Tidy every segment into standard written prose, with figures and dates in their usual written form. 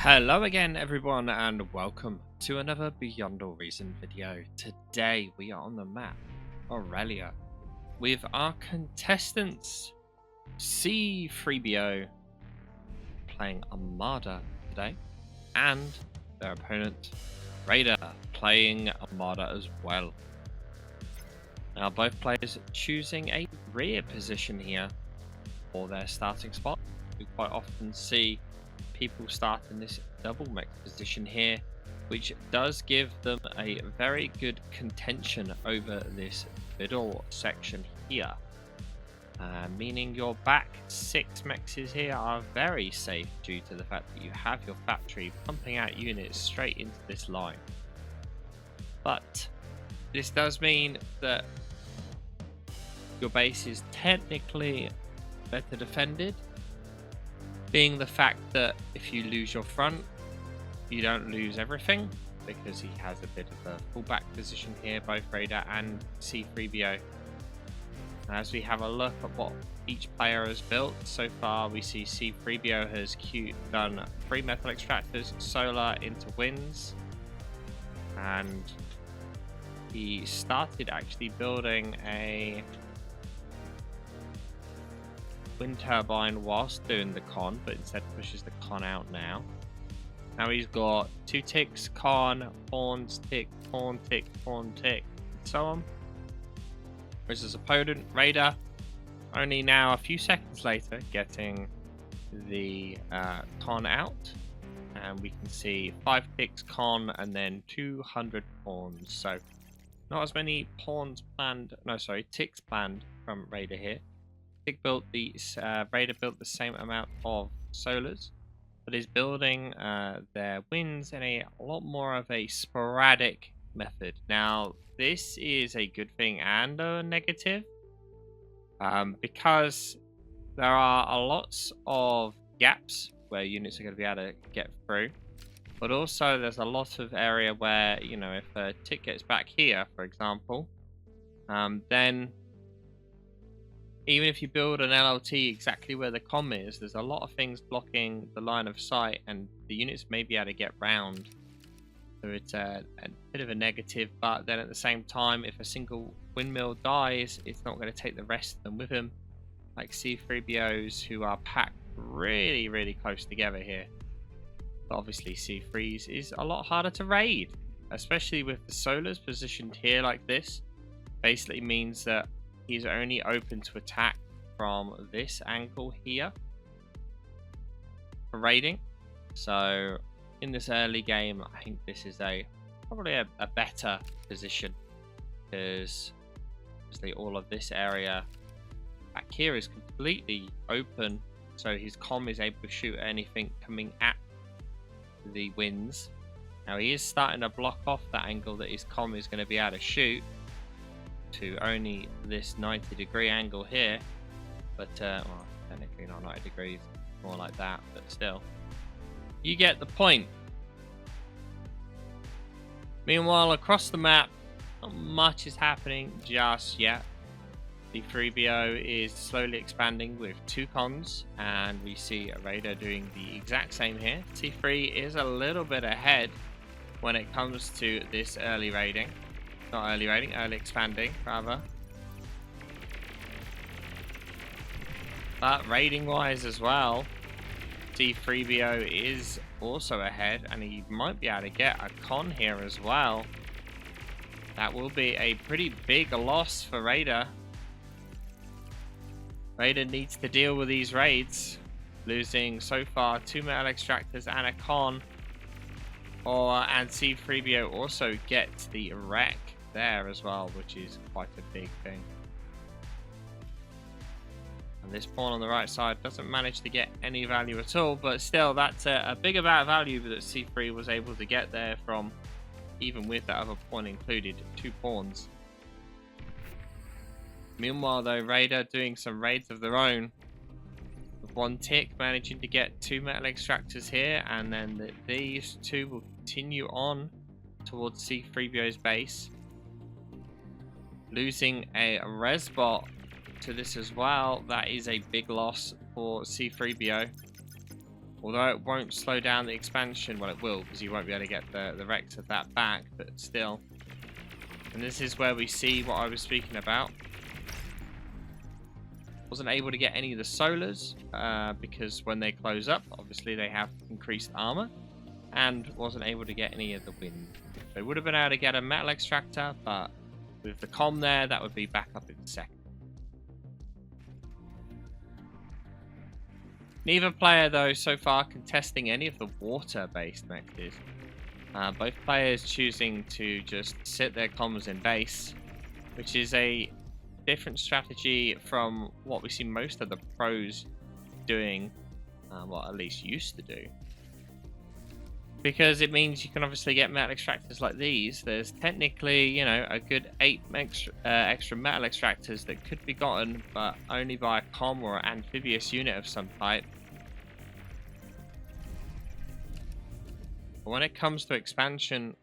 Hello again everyone and welcome to another Beyond All Reason video. Today we are on the map Aurelia with our contestants C3B0 playing Armada today and their opponent Raider playing Armada as well. Now both players choosing a rear position here for their starting spot. We quite often see people start in this double mech position here, which does give them a very good contention over this middle section here, meaning your back 6 mechs here are very safe due to the fact that you have your factory pumping out units straight into this line. But this does mean that your base is technically better defended, being the fact that if you lose your front, you don't lose everything, because he has a bit of a fullback position here, both Raider and C3B0. As we have a look at what each player has built, so far we see C3B0 has done 3 metal extractors, solar into winds, and he started actually building a wind turbine whilst doing the con, but instead pushes the con out now. Now he's got 2 ticks, con, pawns, tick, pawn, tick, pawn, tick, and so on. Whereas his opponent, Raider, only now a few seconds later getting the con out. And we can see 5 ticks, con, and then 200 pawns. So not as many pawns planned, no sorry, ticks planned from Raider here. Raider built the same amount of solars, but is building their winds in a lot more of a sporadic method. Now, this is a good thing and a negative, because there are lots of gaps where units are going to be able to get through, but also there's a lot of area where, you know, if a tick gets back here, for example, then even if you build an LLT exactly where the comm is, there's a lot of things blocking the line of sight, and the units may be able to get round. So it's a bit of a negative, but then at the same time, if a single windmill dies, it's not going to take the rest of them with him, like C3BOs who are packed really, really close together here. But obviously C3s is a lot harder to raid, especially with the solars positioned here like this. Basically means that he's only open to attack from this angle here for raiding. So in this early game, I think this is probably a better position, because obviously all of this area back here is completely open, so his comm is able to shoot anything coming at the winds. Now he is starting to block off that angle that his comm is going to be able to shoot to only this 90-degree angle here, but well, technically not 90 degrees, more like that, but still, you get the point. Meanwhile, across the map, not much is happening just yet. The C3BO is slowly expanding with 2 cons, and we see a Raider doing the exact same here. C3 is a little bit ahead when it comes to this early raiding. Not early raiding, early expanding, rather. But raiding-wise as well, C3BO is also ahead, and he might be able to get a con here as well. That will be a pretty big loss for Raider. Raider needs to deal with these raids, losing so far 2 metal extractors and a con. And C3BO also gets the wreck there as well, which is quite a big thing. And this pawn on the right side doesn't manage to get any value at all, but still, that's a big amount of value that C3 was able to get there from, even with that other pawn included, 2 pawns. Meanwhile though, Raider doing some raids of their own, with 1 tick managing to get 2 metal extractors here, and then these 2 will continue on towards C3BO's base, losing a res bot to this as well. That is a big loss for C3BO. Although it won't slow down the expansion, well it will, because you won't be able to get the Rex of that back, but still. And this is where we see what I was speaking about. Wasn't able to get any of the solars, because when they close up, obviously they have increased armor. And wasn't able to get any of the wind. They would have been able to get a metal extractor, but with the comm there, that would be back up in a second. Neither player, though, so far contesting any of the water-based mexes. Both players choosing to just sit their comms in base, which is a different strategy from what we see most of the pros doing, well, at least used to do. Because it means you can obviously get metal extractors like these. There's technically, you know, a good 8 extra metal extractors that could be gotten, but only by a comm or an amphibious unit of some type. But when it comes to expansion,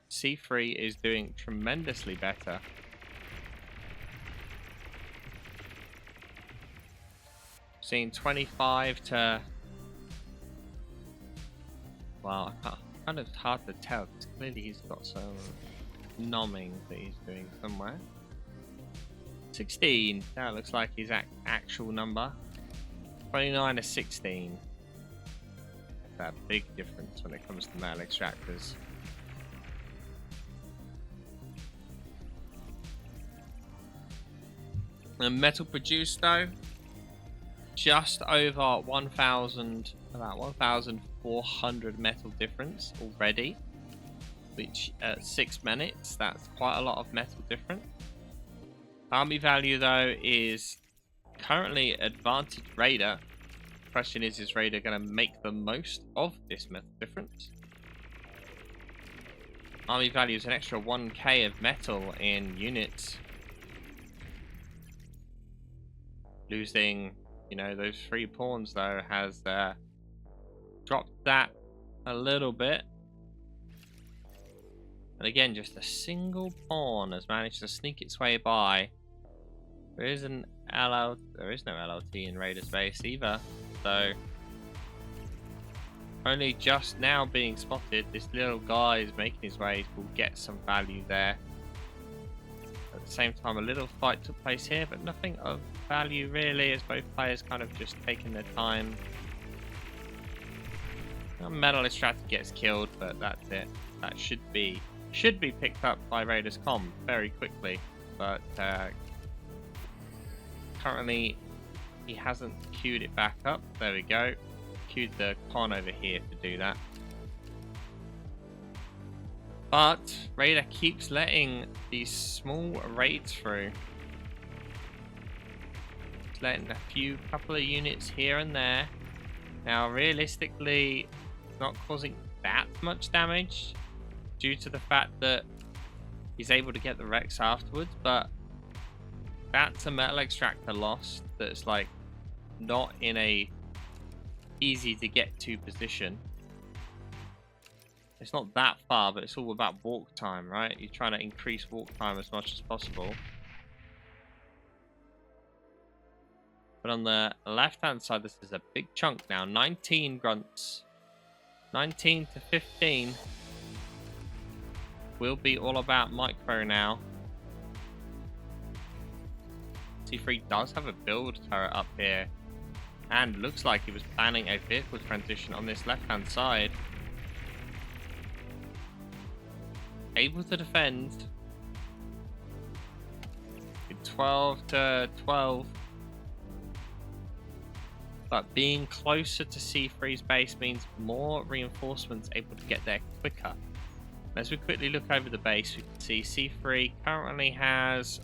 C3 is doing tremendously better. Seeing 25 to... Well, kind of hard to tell, because clearly he's got some nomming that he's doing somewhere. 16, that looks like his actual number. 29 to 16. That's a big difference when it comes to metal extractors. And metal produced though, just over 1,000, about 1,400 metal difference already, which at 6 minutes, that's quite a lot of metal difference. Army value though is currently advantage Raider. Question is Raider going to make the most of this metal difference? Army value is an extra 1k of metal in units. Losing, you know, those 3 pawns though has dropped that a little bit. And again, just a single pawn has managed to sneak its way by. There is no LLT in Raider's base either, so only just now being spotted. This little guy is making his way, will get some value there. At the same time, a little fight took place here, but nothing of value really, as both players kind of just taking their time. A metal extractor gets killed, but that's it. That should be picked up by Raider's comm very quickly, but currently he hasn't queued it back up. There we go. Queued the con over here to do that. But Raider keeps letting these small raids through. Just letting a couple of units here and there. Now realistically, it's not causing that much damage due to the fact that he's able to get the Rex afterwards, but that's a metal extractor lost that's like not in a easy to get to position. It's not that far, but it's all about walk time, right? You're trying to increase walk time as much as possible. But on the left hand side, this is a big chunk now. 19 grunts. 19 to 15 will be all about micro now. C3 does have a build turret up here, and looks like he was planning a vehicle transition on this left hand side. Able to defend. 12 to 12. But being closer to C3's base means more reinforcements able to get there quicker. As we quickly look over the base, we can see C3 currently has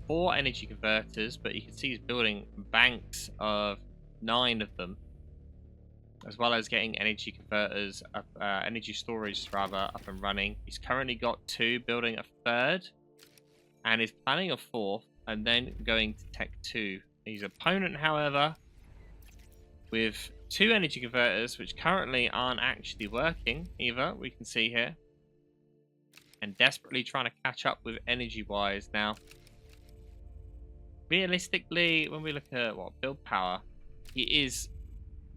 4 energy converters, but you can see he's building banks of 9 of them, as well as getting energy converters up, energy storage rather, up and running. He's currently got 2, building a 3rd, and is planning a 4th, and then going to Tech 2. His opponent, however, with 2 energy converters, which currently aren't actually working either, we can see here, and desperately trying to catch up with energy-wise now. Realistically, when we look at what build power, he is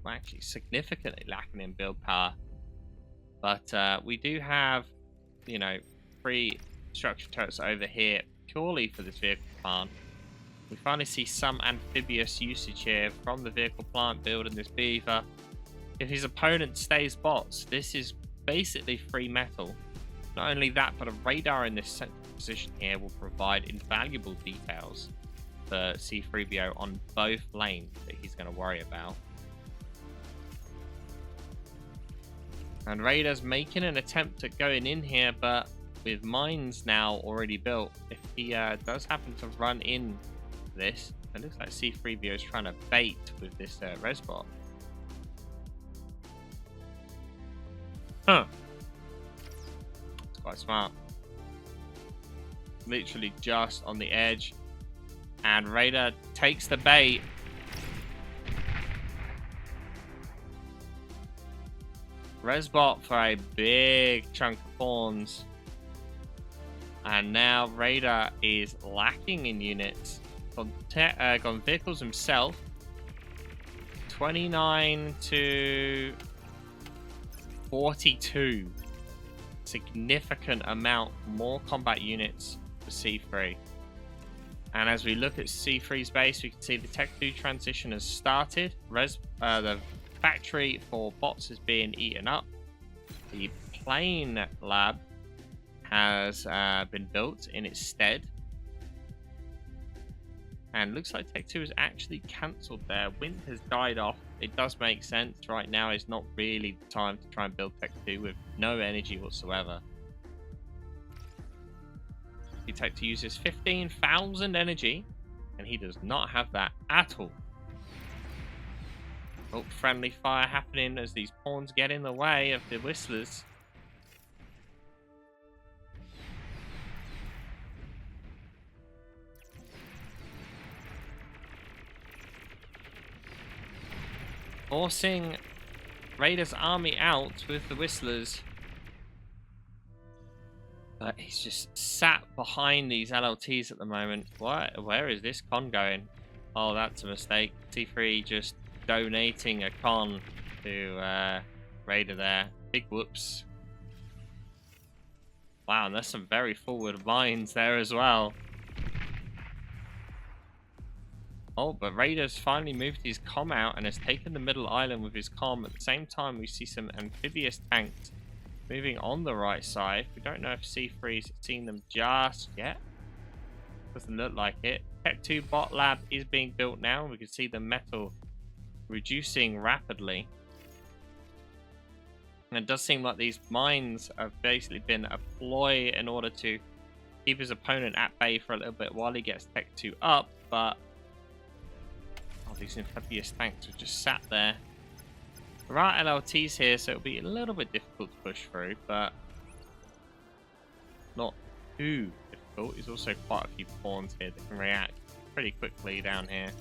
well, actually significantly lacking in build power. But we do have, you know, 3 structure turrets over here purely for this vehicle plant. We finally see some amphibious usage here from the vehicle plant building this beaver. If his opponent stays bots, this is basically free metal. Not only that, but a radar in this central position here will provide invaluable details for C3BO on both lanes that he's going to worry about. And Raider's making an attempt at going in here, but with mines now already built, if he does happen to run in this, it looks like C3BO is trying to bait with this resbot. Huh. It's quite smart. Literally just on the edge. And Raider takes the bait. Resbot for a big chunk of pawns. And now Raider is lacking in units. Gone vehicles himself. 29 to 42. Significant amount more combat units for C3. And as we look at C3's base, we can see the Tech 2 transition has started. The factory for bots is being eaten up. The plane lab has been built in its stead. And looks like Tech 2 has actually cancelled there. Wind has died off. It does make sense. Right now is not really the time to try and build Tech 2 with no energy whatsoever. Tech 2 uses 15,000 energy, and he does not have that at all. Oh, friendly fire happening as these pawns get in the way of the whistlers. Forcing Raider's army out with the whistlers. But he's just sat behind these LLTs at the moment. Where is this con going? Oh, that's a mistake. T3 just donating a con to Raider there. Big whoops. Wow, and there's some very forward mines there as well. Oh, but Raider's finally moved his comm out and has taken the middle island with his comm. At the same time, we see some amphibious tanks moving on the right side. We don't know if C3's seen them just yet. Doesn't look like it. Tech 2 bot lab is being built now. We can see the metal reducing rapidly. And it does seem like these mines have basically been a ploy in order to keep his opponent at bay for a little bit while he gets Tech 2 up. But these amphibious tanks are just sat there. There are LLTs here, so it'll be a little bit difficult to push through, but not too difficult. There's also quite a few pawns here that can react pretty quickly down here.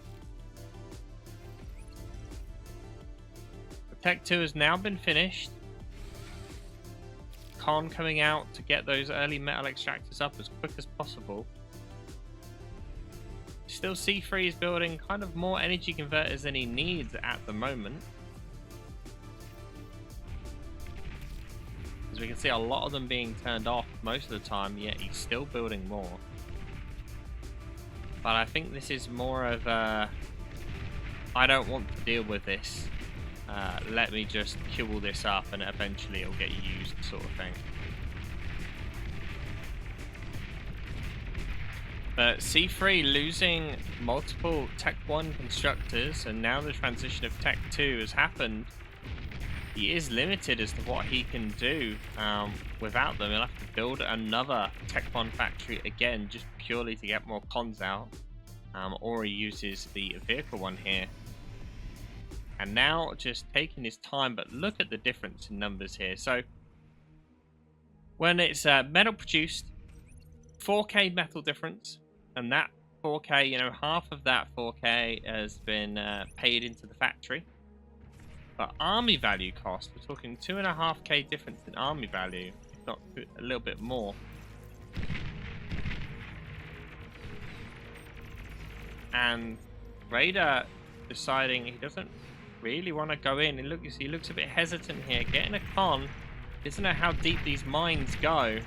The Tech 2 has now been finished. Con coming out to get those early metal extractors up as quick as possible. Still, C3 is building kind of more energy converters than he needs at the moment. As we can see, a lot of them being turned off most of the time, yet he's still building more. But I think this is more of a, I don't want to deal with this. Let me just kill this up and eventually it'll get used sort of thing. But C3 losing multiple Tech 1 constructors, and now the transition of Tech 2 has happened. He is limited as to what he can do without them. He'll have to build another Tech 1 factory again, just purely to get more cons out. Or he uses the vehicle one here. And now just taking his time, but look at the difference in numbers here. So when it's metal produced, 4K metal difference, and that 4K, you know, half of that 4K has been paid into the factory. But army value cost, we're talking 2.5K difference in army value, if not a little bit more. And Raider deciding he doesn't really want to go in. And look, he looks a bit hesitant here. Getting a con. Doesn't know how deep these mines go.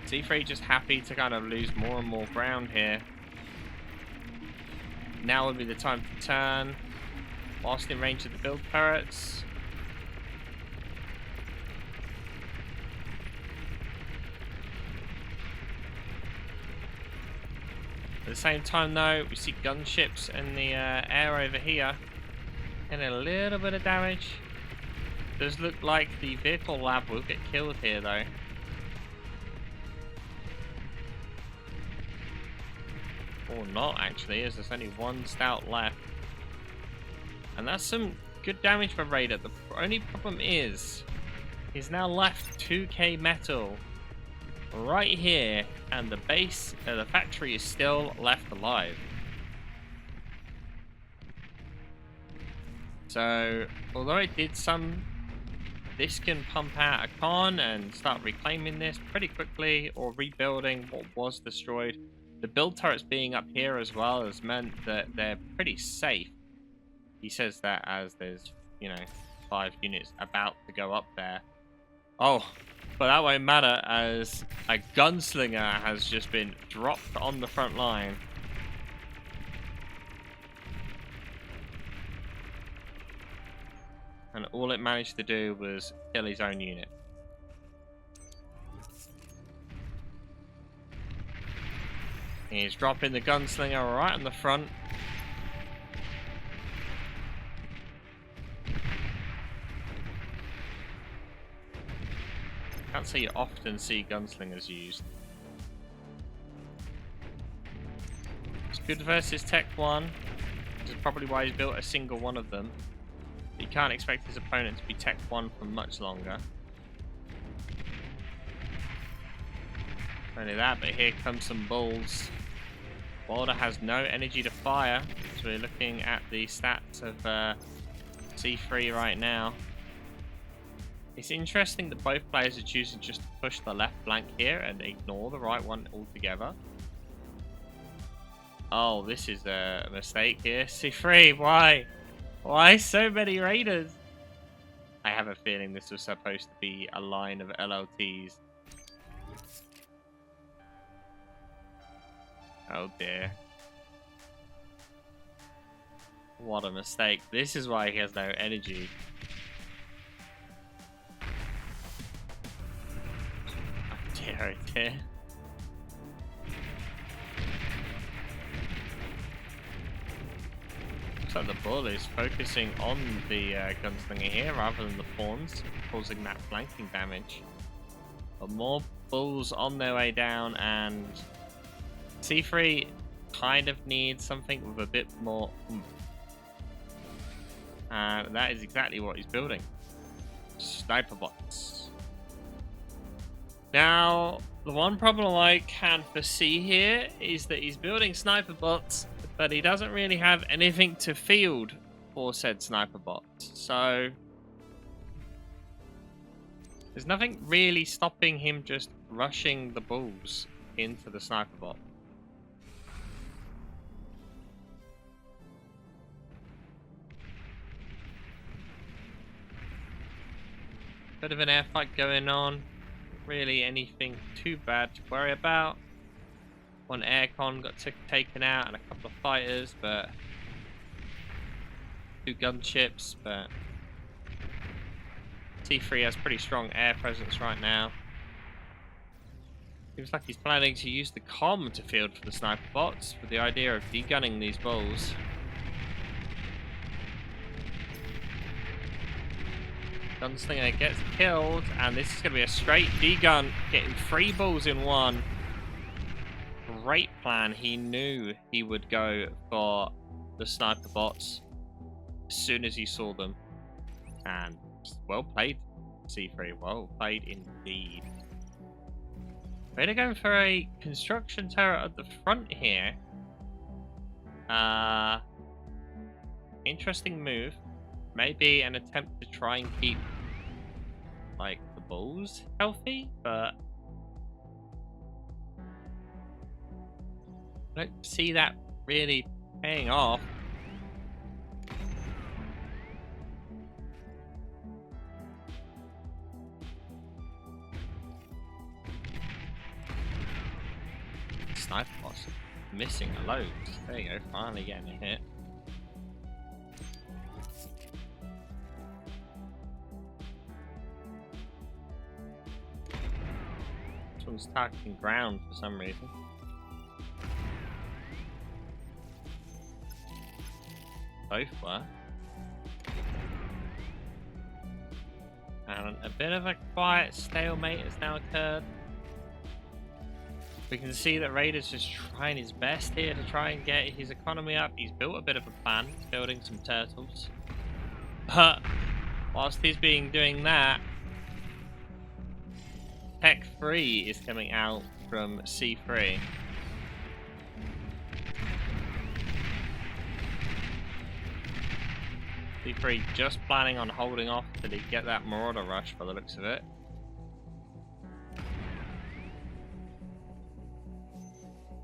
C3 just happy to kind of lose more and more ground here. Now would be the time to turn. Whilst in range of the build turrets. At the same time though, we see gunships in the air over here. And a little bit of damage. Does look like the vehicle lab will get killed here though. Or not actually, as there's only one stout left. And that's some good damage for Raider. The only problem is, he's now left 2k metal right here, and the base, the factory is still left alive. So, although it did some, this can pump out a con and start reclaiming this pretty quickly, or rebuilding what was destroyed. The build turrets being up here as well has meant that they're pretty safe. He says that as there's, you know, 5 units about to go up there. Oh, but that won't matter as a gunslinger has just been dropped on the front line. And all it managed to do was kill his own unit. He's dropping the gunslinger right on the front. Can't say you often see gunslingers used. It's good versus Tech 1. This is probably why he's built a single one of them. But you can't expect his opponent to be Tech 1 for much longer. Not only that, but here comes some bulls. Wilder has no energy to fire, so we're looking at the stats of C3 right now. It's interesting that both players are choosing just to push the left flank here and ignore the right one altogether. Oh, this is a mistake here. C3, why? Why so many raiders? I have a feeling this was supposed to be a line of LLTs. Oh dear. What a mistake. This is why he has no energy. Oh dear, oh dear. Looks like the bull is focusing on the gunslinger here rather than the pawns, causing that flanking damage. But more bulls on their way down, and C3 kind of needs something with a bit more oomph. And that is exactly what he's building. Sniper bots. Now, the one problem I can foresee here is that he's building sniper bots, but he doesn't really have anything to field for said sniper bots. So there's nothing really stopping him just rushing the bulls into the sniper bot. Bit of an air fight going on. Really anything too bad to worry about. One aircon got taken out and a couple of fighters, but 2 gunships, but C3 has pretty strong air presence right now. Seems like he's planning to use the comm to field for the sniper bots with the idea of degunning these bulls. Gunslinger gets killed, and this is going to be a straight degun, getting 3 bulls in one. Great plan. He knew he would go for the sniper bots as soon as he saw them. And well played, C3. Well played indeed. They're going for a construction turret at the front here. Interesting move. Maybe an attempt to try and keep, like, the bulls healthy, but I don't see that really paying off. Sniper boss missing a load. There you go, finally getting a hit. This one's targeting ground for some reason. Both were. And a bit of a quiet stalemate has now occurred. We can see that Raider's just trying his best here to try and get his economy up. He's built a bit of a plan. He's building some turtles. But whilst he's doing that, Tech 3 is coming out from C3. C3 just planning on holding off till he get that Marauder rush by the looks of it.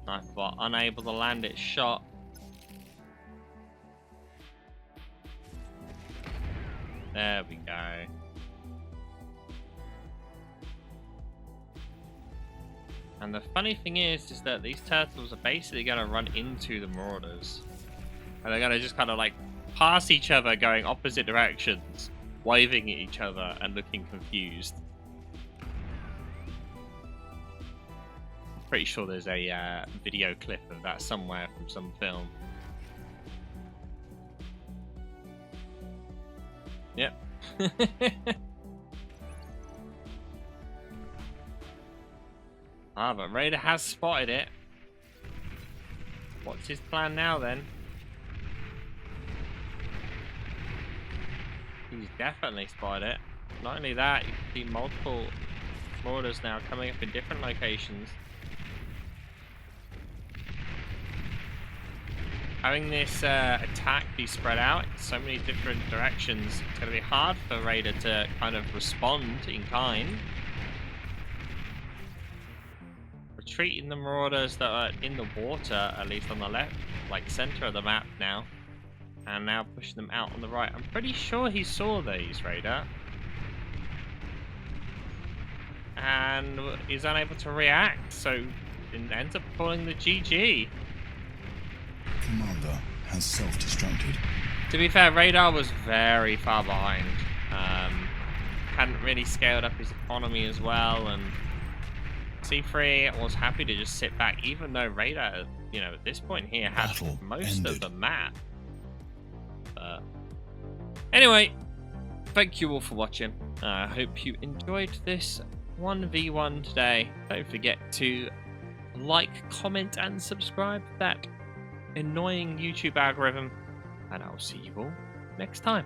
Sniper bot unable to land its shot. There we go. And the funny thing is that these turtles are basically going to run into the Marauders. And they're going to just kind of like pass each other going opposite directions, waving at each other and looking confused. Pretty sure there's a video clip of that somewhere from some film. Yep. But Raider has spotted it. What's his plan now then? He's definitely spotted it. Not only that, you can see multiple Marauders now coming up in different locations. Having this attack be spread out in so many different directions, it's going to be hard for Raider to kind of respond in kind. Retreating the Marauders that are in the water, at least on the left, like center of the map now. And now pushing them out on the right. I'm pretty sure he saw these, Raider. And is unable to react, so it ends up pulling the GG. Commander has self-destructed. To be fair, Radar was very far behind. Hadn't really scaled up his economy as well, and C3 was happy to just sit back, even though Radar, you know, at this point here had Battle most ended. of the map. But anyway, thank you all for watching. I hope you enjoyed this 1v1 today. Don't forget to like, comment, and subscribe to that annoying YouTube algorithm, and I'll see you all next time.